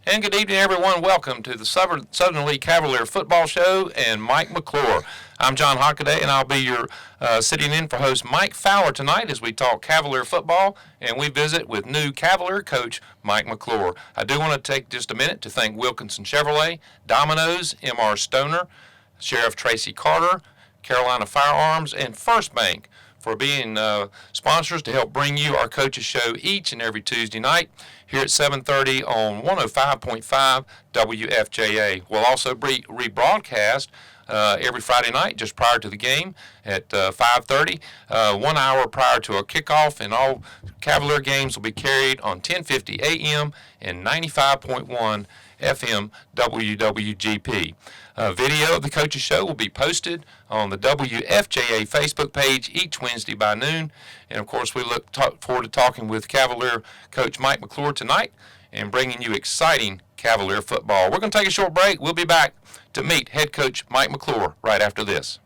And good evening, everyone. Welcome to the Southern League Cavalier Football Show and Mike Mcclure. I'm John Hockaday, and I'll be your sitting in for host Mike Fowler tonight as we talk Cavalier football and we visit with new Cavalier coach Mike Mcclure. I do want to take just a minute to thank Wilkinson Chevrolet, Domino's, M.R. Stoner, Sheriff Tracy Carter, Carolina Firearms, and First Bank for being sponsors to help bring you our coaches show each and every Tuesday night here at 7:30 on 105.5 WFJA. We'll also be rebroadcast every Friday night just prior to the game at 5:30, 1 hour prior to our kickoff, and all Cavalier games will be carried on 1050 AM and 95.1 FM WWGP. Video of the coaches show will be posted on the WFJA Facebook page each Wednesday by noon. And of course, we look forward to talking with Cavalier coach Mike Mcclure tonight and bringing you exciting Cavalier football. We're going to take a short break. We'll be back to meet head coach Mike Mcclure right after this.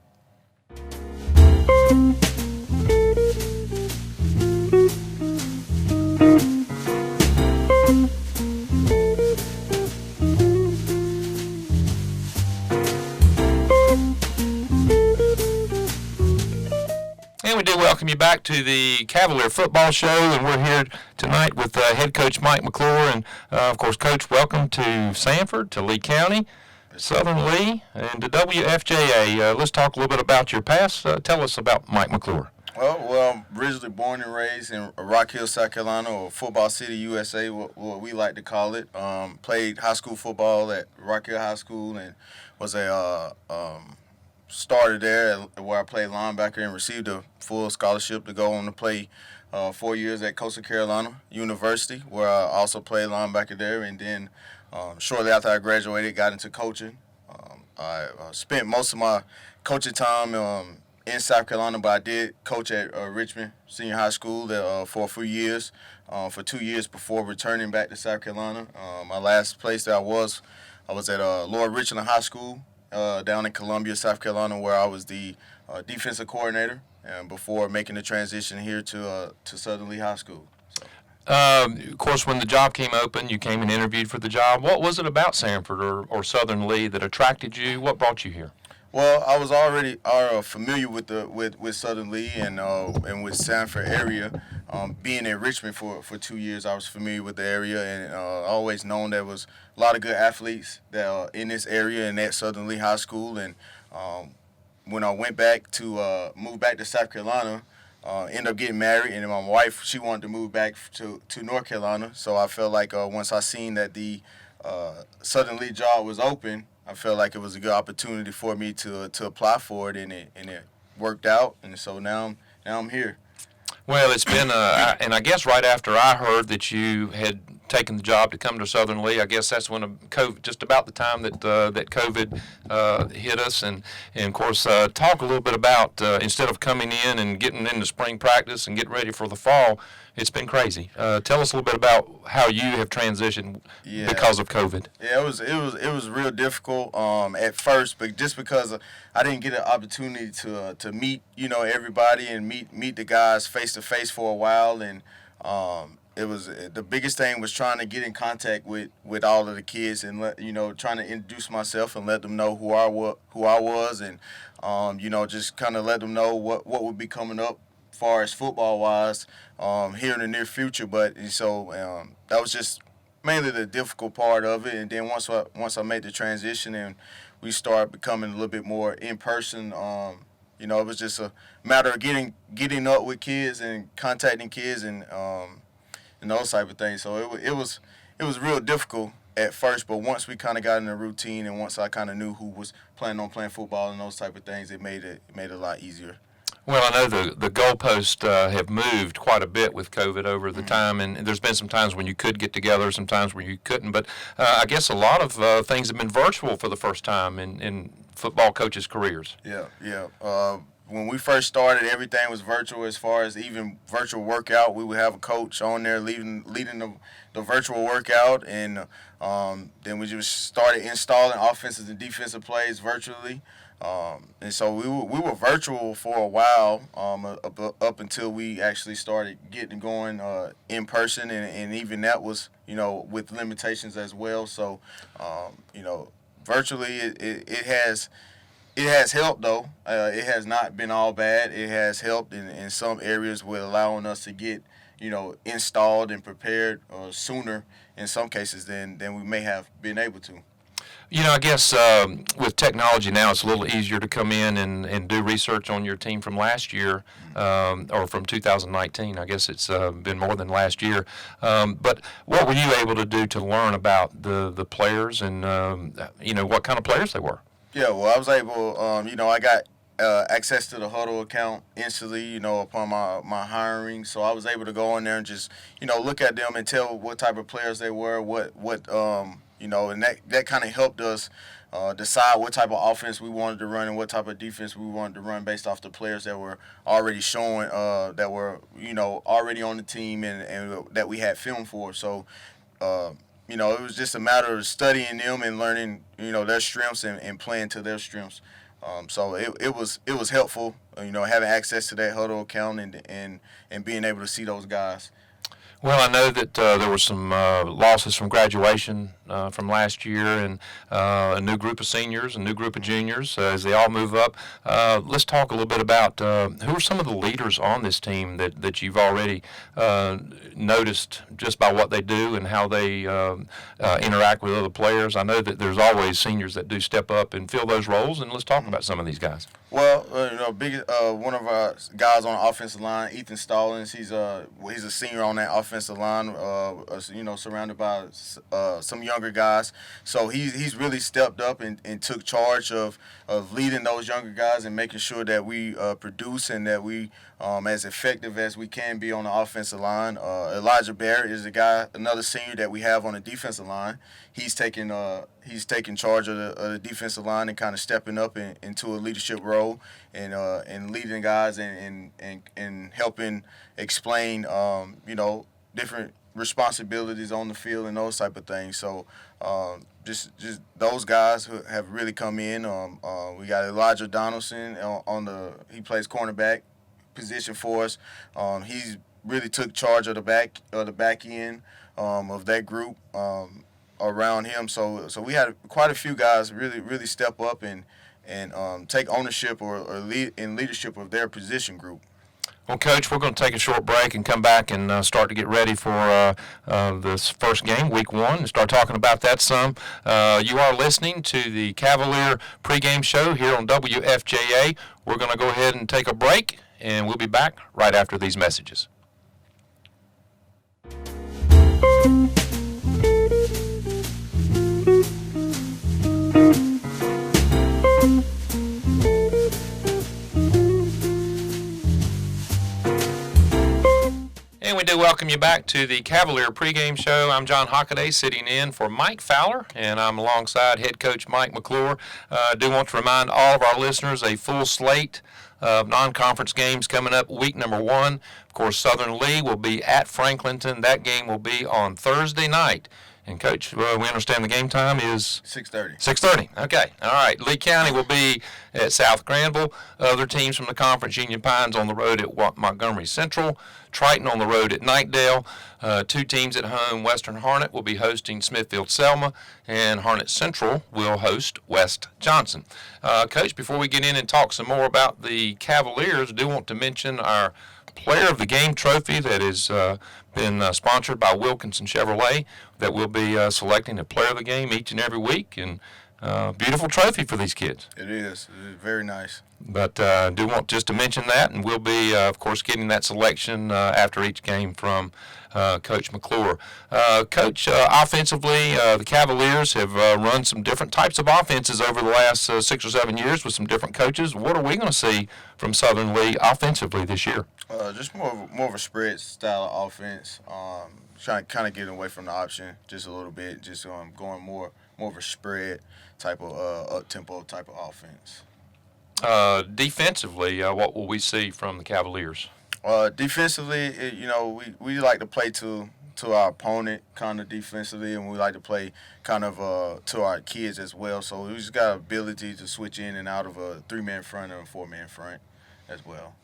And we do welcome you back to the Cavalier Football Show, and we're here tonight with head coach Mike Mcclure. And, of course, Coach, welcome to Sanford, to Lee County, Southern Lee, and to WFJA. Let's talk a little bit about your past. Tell us about Mike Mcclure. Well, I'm originally born and raised in Rock Hill, South Carolina, or Football City, USA, what we like to call it. Played high school football at Rock Hill High School and was started there where I played linebacker and received a full scholarship to go on to play 4 years at Coastal Carolina University, where I also played linebacker there. And then shortly after I graduated, got into coaching. I spent most of my coaching time in South Carolina, but I did coach at Richmond Senior High School for a few years, for 2 years before returning back to South Carolina. My last place that I was at Lord Richland High School down in Columbia, South Carolina, where I was the defensive coordinator, and before making the transition here to Southern Lee High School. Of course, when the job came open, you came and interviewed for the job. What was it about Sanford or Southern Lee that attracted you? What brought you here? Well, I was already familiar with Southern Lee and with Sanford area. Being in Richmond for 2 years, I was familiar with the area, and always known there was a lot of good athletes that are in this area and at Southern Lee High School. And when I went back to move back to South Carolina, ended up getting married, and my wife, she wanted to move back to North Carolina. So I felt like once I seen that the Southern Lee job was open, I felt like it was a good opportunity for me to apply for it, and it worked out, and so now I'm here. Well, it's been, and I guess right after I heard that you had taken the job to come to Southern Lee, I guess that's when COVID, just about the time that that COVID hit us, and of course talk a little bit about instead of coming in and getting into spring practice and getting ready for the fall, it's been crazy. Tell us a little bit about how you have transitioned because of COVID. Yeah, it was real difficult at first, but just because I didn't get an opportunity to meet everybody and meet the guys face to face for a while, and it was the biggest thing was trying to get in contact with all of the kids and trying to introduce myself and let them know who I was, and just kind of let them know what would be coming up as far as football wise here in the near future. But so that was just mainly the difficult part of it. And then once I made the transition and we started becoming a little bit more in person, it was just a matter of getting up with kids and contacting kids and those type of things. So it was real difficult at first, but once we kind of got in the routine and once I kind of knew who was planning on playing football and those type of things, it made it a lot easier. Well, I know the goalposts have moved quite a bit with COVID over the time, and there's been some times when you could get together, some times where you couldn't. But I guess a lot of things have been virtual for the first time in football coaches' careers. Yeah. When we first started, everything was virtual as far as even virtual workout. We would have a coach on there leading the virtual workout, and then we just started installing offensive and defensive plays virtually. And so we were virtual for a while, up until we actually started getting going in person, and even that was, with limitations as well. So, virtually it has helped, though. It has not been all bad. It has helped in some areas with allowing us to get, installed and prepared sooner in some cases than we may have been able to. I guess with technology now, it's a little easier to come in and do research on your team from last year or from 2019. I guess it's been more than last year. But what were you able to do to learn about the players and, what kind of players they were? Yeah, well, I was able, I got access to the Huddle account instantly, upon my hiring. So I was able to go in there and just, look at them and tell what type of players they were, and that kind of helped us decide what type of offense we wanted to run and what type of defense we wanted to run based off the players that were already showing, that were, already on the team and that we had film for. So, it was just a matter of studying them and learning, their strengths and playing to their strengths. So it was helpful, having access to that Huddle account and being able to see those guys. Well, I know that there were some losses from graduation from last year, and a new group of seniors, a new group of juniors as they all move up. Let's talk a little bit about who are some of the leaders on this team that you've already noticed just by what they do and how they interact with other players. I know that there's always seniors that do step up and fill those roles, and let's talk about some of these guys. Well, one of our guys on the offensive line, Ethan Stallings, he's a senior on that offensive line, surrounded by some younger guys. So he's really stepped up and took charge of leading those younger guys and making sure that we produce and that we as effective as we can be on the offensive line. Elijah Barrett is another senior that we have on the defensive line. He's taking charge of the defensive line and kind of stepping up into a leadership role and leading guys and helping explain different responsibilities on the field and those type of things. So just those guys who have really come in. We got Elijah Donaldson he plays cornerback position for us. He's really took charge of the back end of that group around him. So we had quite a few guys really step up and take ownership or lead in leadership of their position group. Well, Coach, we're going to take a short break and come back and start to get ready for this first game, Week 1, and start talking about that some. You are listening to the Cavalier Pregame Show here on WFJA. We're going to go ahead and take a break, and we'll be back right after these messages. And we do welcome you back to the Cavalier Pregame Show. I'm John Hockaday, sitting in for Mike Fowler, and I'm alongside head coach Mike Mcclure. I do want to remind all of our listeners a full slate of non-conference games coming up week number 1. Of course, Southern Lee will be at Franklinton. That game will be on Thursday night. And, Coach, we understand the game time is? 6:30. 6:30. Okay. All right. Lee County will be at South Granville. Other teams from the conference, Union Pines on the road at Montgomery Central. Triton on the road at Knightdale. 2 teams at home. Western Harnett will be hosting Smithfield-Selma, and Harnett Central will host West Johnson. Coach, before we get in and talk some more about the Cavaliers, I do want to mention our Player of the Game trophy that has been sponsored by Wilkinson Chevrolet, that we'll be selecting a Player of the Game each and every week, and beautiful trophy for these kids. It is very nice. But I do want just to mention that, and we'll be, of course, getting that selection after each game from Coach Mcclure. Coach, offensively, the Cavaliers have run some different types of offenses over the last 6 or 7 years with some different coaches. What are we going to see from Southern Lee offensively this year? Just more of a spread style of offense. Trying to kind of get away from the option just a little bit. Just going more of a spread type of up-tempo type of offense. Defensively, what will we see from the Cavaliers? Defensively, we like to play to to our opponent kind of defensively, and we like to play kind of to our kids as well. So we just got ability to switch in and out of a 3-man front and a 4-man front as well.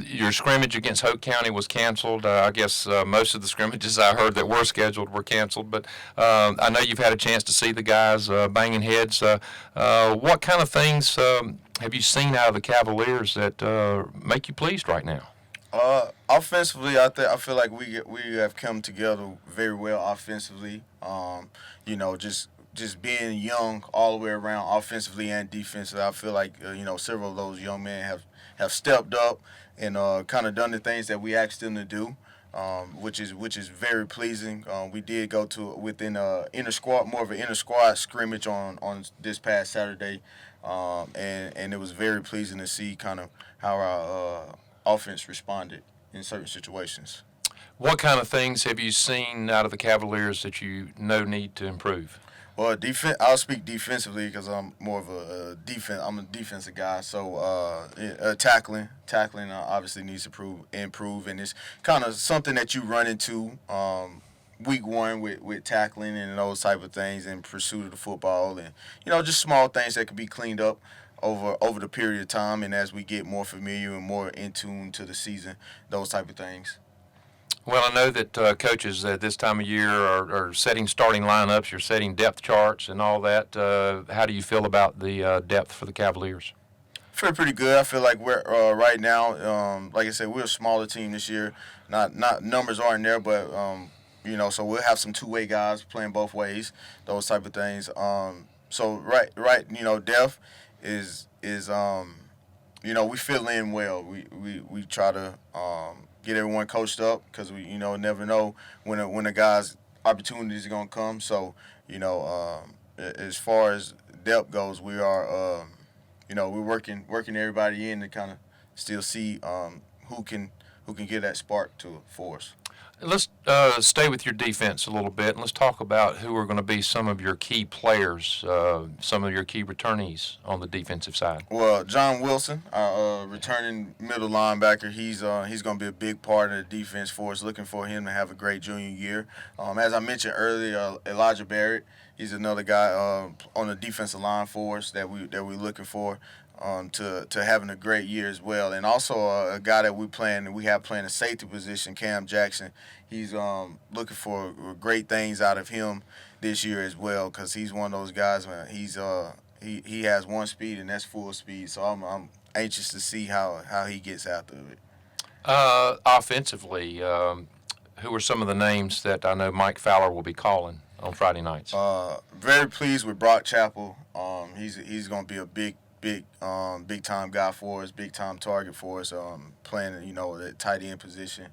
Your scrimmage against Hoke County was canceled. I guess most of the scrimmages I heard that were scheduled were canceled. But I know you've had a chance to see the guys banging heads. What kind of things have you seen out of the Cavaliers that make you pleased right now? Offensively, I feel like we have come together very well offensively. Just being young all the way around, offensively and defensively. I feel like several of those young men have stepped up and kind of done the things that we asked them to do, which is very pleasing. We did go to within more of an inter squad scrimmage on this past Saturday, and it was very pleasing to see kind of how our offense responded in certain situations. What kind of things have you seen out of the Cavaliers that you know need to improve? Well, I'll speak defensively because I'm more of a defense. I'm a defensive guy, so tackling obviously needs to improve, and it's kind of something that you run into week one with tackling and those type of things in pursuit of the football, and just small things that can be cleaned up over the period of time, and as we get more familiar and more in tune to the season, those type of things. Well, I know that coaches at this time of year are setting starting lineups, you're setting depth charts and all that. How do you feel about the depth for the Cavaliers? I feel pretty good. I feel like we're right now, like I said, we're a smaller team this year. Not numbers aren't there, but so we'll have some two-way guys playing both ways, those type of things. So right, depth is we fill in well. We try to get everyone coached up because we never know when a guy's opportunities are gonna come. So as far as depth goes, we are we're working everybody in to kind of still see who can get that spark for us. Let's stay with your defense a little bit, and let's talk about who are going to be some of your key players, some of your key returnees on the defensive side. Well, John Wilson, our returning middle linebacker, he's going to be a big part of the defense for us. Looking for him to have a great junior year. As I mentioned earlier, Elijah Barrett, he's another guy on the defensive line for us that we're looking for. To having a great year as well, and also a guy that we have playing a safety position, Cam Jackson. He's looking for great things out of him this year as well, because he's one of those guys. Man, he has one speed, and that's full speed. So I'm anxious to see how he gets after it. Offensively, who are some of the names that I know Mike Fowler will be calling on Friday nights? Very pleased with Brock Chappell. He's going to be a big time guy for us, big time target for us, playing that tight end position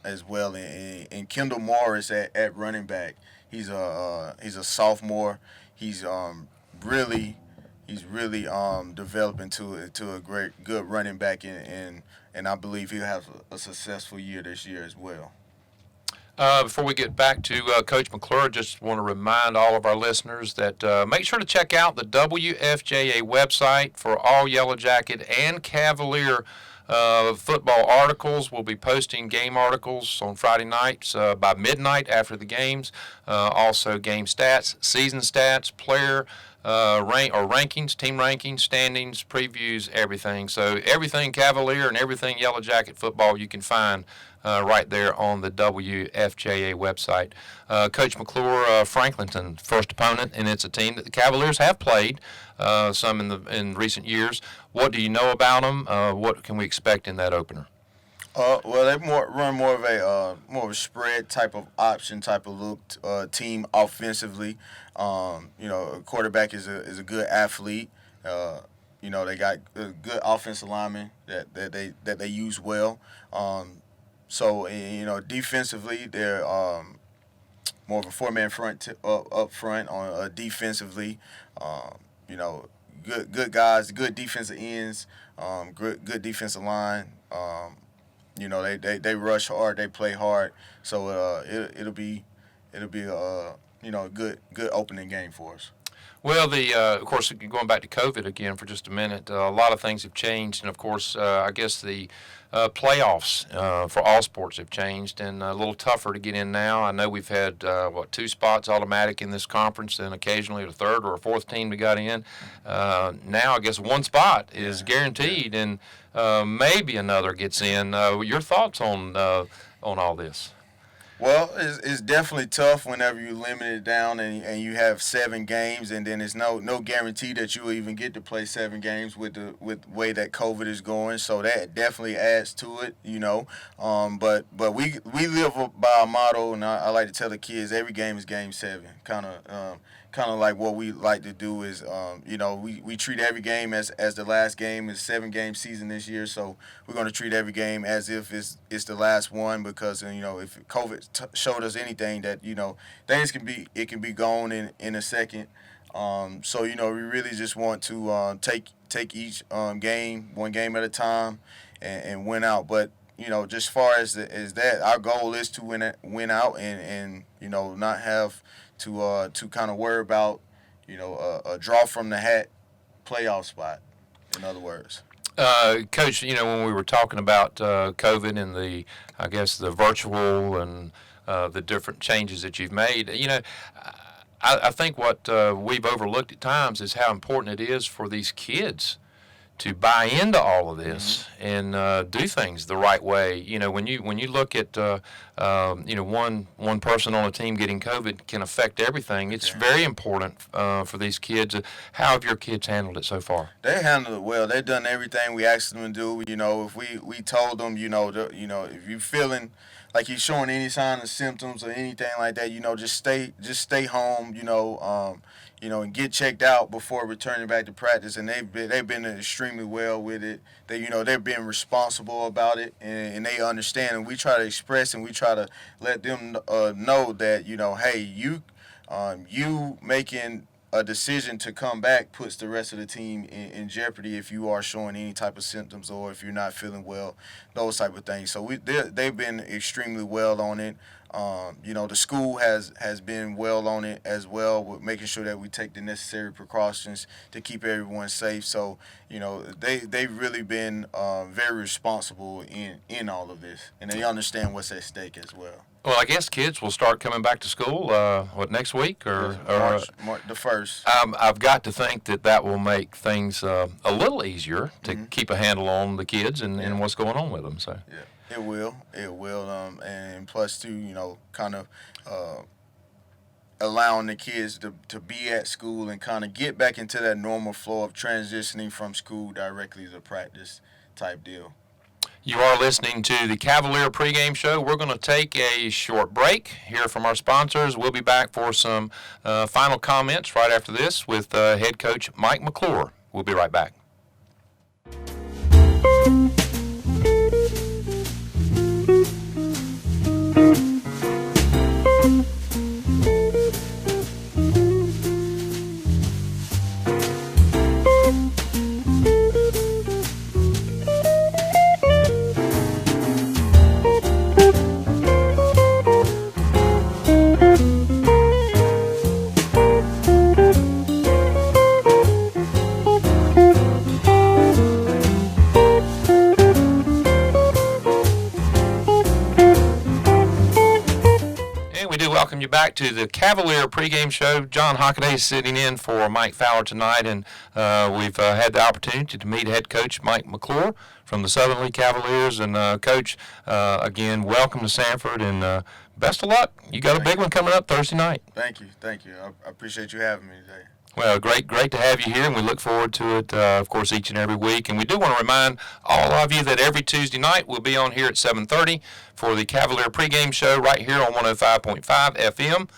as well. And Kendall Morris at running back, he's a sophomore. He's really developing to a good running back, and I believe he'll have a successful year this year as well. Before we get back to Coach McClure, just want to remind all of our listeners that make sure to check out the WFJA website for all Yellow Jacket and Cavalier football articles. We'll be posting game articles on Friday nights by midnight after the games. Also game stats, season stats, player rankings, team rankings, standings, previews, everything. So everything Cavalier and everything Yellow Jacket football you can find right there on the WFJA website. Coach McClure, Franklinton, first opponent, and it's a team that the Cavaliers have played some in recent years. What do you know about them? What can we expect in that opener? Well, they run more of a spread type of option type of look team offensively. A quarterback is a good athlete. They got good offensive linemen that they use well. So defensively, they're more of a 4-man front up front on defensively. Good guys, good defensive ends, good defensive line. They rush hard, they play hard. So it'll be a good opening game for us. Well, of course, going back to COVID again for just a minute, a lot of things have changed, and of course, I guess the playoffs for all sports have changed, and a little tougher to get in now. I know we've had 2 spots automatic in this conference, and occasionally a third or a fourth team that got in. Now, I guess 1 spot is guaranteed, and maybe another gets in. Your thoughts on all this? Well, it's definitely tough whenever you limit it down and you have 7 games, and then there's no guarantee that you will even get to play 7 games with the way that COVID is going. So that definitely adds to it, But we live by a motto, and I like to tell the kids every game is game 7. Kind of like what we like to do is, we treat every game as the last game. It's a 7-game season this year, so we're going to treat every game as if it's the last one, because if COVID showed us anything, that things can be gone in a second. So we really just want to take each game 1 game at a time and win out. But just far as that, our goal is to win out and not have to kind of worry about a draw from the hat playoff spot, in other words. Coach, when we were talking about COVID and the virtual and the different changes that you've made, I think what we've overlooked at times is how important it is for these kids to buy into all of this and do things the right way. When you look at one person on a team getting COVID can affect everything. It's very important for these kids. How have your kids handled it so far? They handled it well. They've done everything we asked them to do. If we told them, if you're feeling like you're showing any sign of symptoms or anything like that, just stay home, and get checked out before returning back to practice. And they've been extremely well with it. They're being responsible about it, and they understand. And we try to express and we try to let them know that hey, you making a decision to come back puts the rest of the team in jeopardy if you are showing any type of symptoms or if you're not feeling well, those type of things. So they've been extremely well on it. The school has been well on it as well, with making sure that we take the necessary precautions to keep everyone safe. So they've really been very responsible in all of this, and they understand what's at stake as well. Well, I guess kids will start coming back to school, next week? March the 1st. I've got to think that will make things a little easier to keep a handle on the kids and what's going on with them. So. Yeah, it will. And plus, too, kind of allowing the kids to be at school and kind of get back into that normal flow of transitioning from school directly to practice type deal. You are listening to the Cavalier Pregame Show. We're going to take a short break, hear from our sponsors. We'll be back for some final comments right after this with head coach Mike Mcclure. We'll be right back. Welcome you back to the Cavalier Pregame Show. John Hockaday is sitting in for Mike Fowler tonight, and we've had the opportunity to meet head coach Mike Mcclure from the Southern Lee Cavaliers. And Coach, again, welcome to Sanford, and best of luck. You got a big one coming up Thursday night. Thank you. I appreciate you having me today. Well, great to have you here, and we look forward to it, of course, each and every week. And we do want to remind all of you that every Tuesday night we'll be on here at 7:30 for the Cavalier Pregame Show right here on 105.5 FM.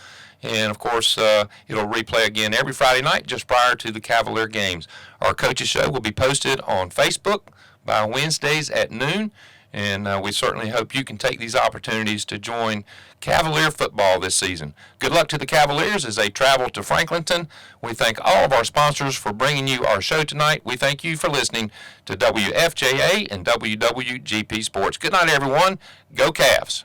And, of course, it'll replay again every Friday night just prior to the Cavalier games. Our coaches show will be posted on Facebook by Wednesdays at noon. And we certainly hope you can take these opportunities to join Cavalier football this season. Good luck to the Cavaliers as they travel to Franklinton. We thank all of our sponsors for bringing you our show tonight. We thank you for listening to WFJA and WWGP Sports. Good night, everyone. Go Cavs.